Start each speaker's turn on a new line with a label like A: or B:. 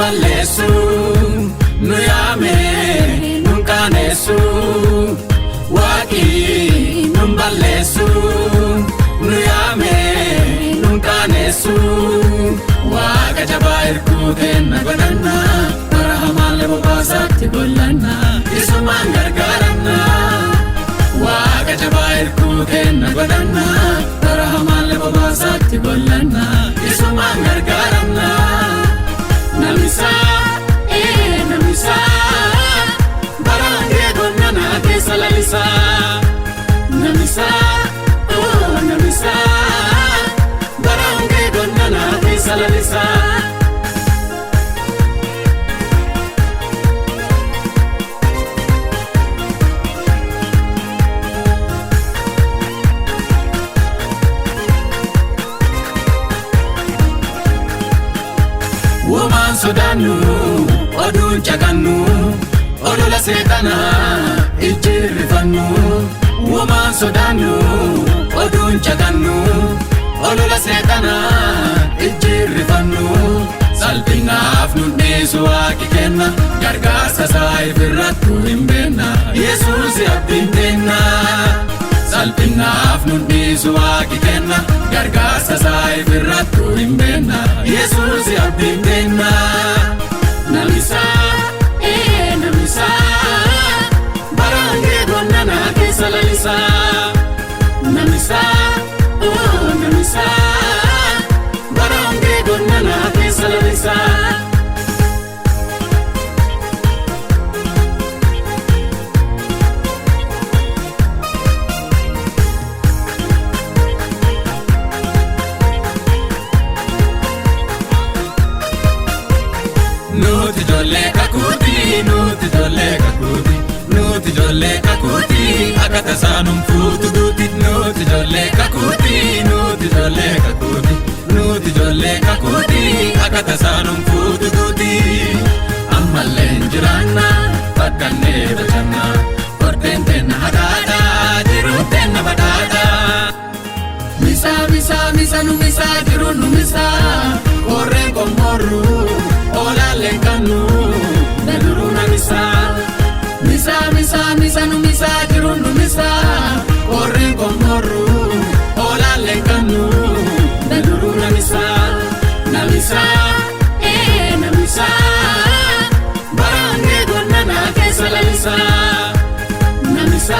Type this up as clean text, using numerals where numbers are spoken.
A: balleessu nu yaame nun qaanessu waaqi nun balleessu nu yaame nun qaanessu waaqa jabaa erguu kenna godhanna bara hamaalee bobaasaatti gollanna isumaan gargaaranna waaqa jabaa erguu kenna godhanna bara hamaalee bobaasaatti gollanna isumaan gargaaranna namisa namisa bara hangee gonnana keessa lalisa namisa namisa bara hangee gonnana keessa lalisa woman sodaannu oduun caqannu olola seexana ijjirrifannu woman sodaannu oduun caqannu olola seexana ijjirrifannu salphinaaf nun dhiisu waaqi kenna gargaarsa isaa ifirrattu hin beenna yesuus abdiin teenna salphinaaf nun dhiisu waaqi kenna gargaarsa isaa ifirrattu hin beenna yesuus abdiin teenna namisa namisa bara hangee gonnana keessa lalisa namisa namisa bara hangee gonnana keessa lalisa nuti ijoollee kakuuti nuti ijoollee kakuuti nuti ijoollee kakuuti akka tasaanum fuutu duuti nuti ijoollee kakuuti nuti ijoollee kakuuti nuti ijoollee kakuuti akka tasaanum fuutu duuti ammallee hin jiraanna bakkannee bachanna fardeen teenna hadaadha jiruun teenna badhaadha misa misa misa nu misa jiruun nu misa korreen kommorru olaaleen kannu naduruu namisa misa misa misa nu misa jiruun nu misa korreen kommorru olaaleen kannu naduruu namisa namisa namisa bara hangee gonnana keessa lalisa namisa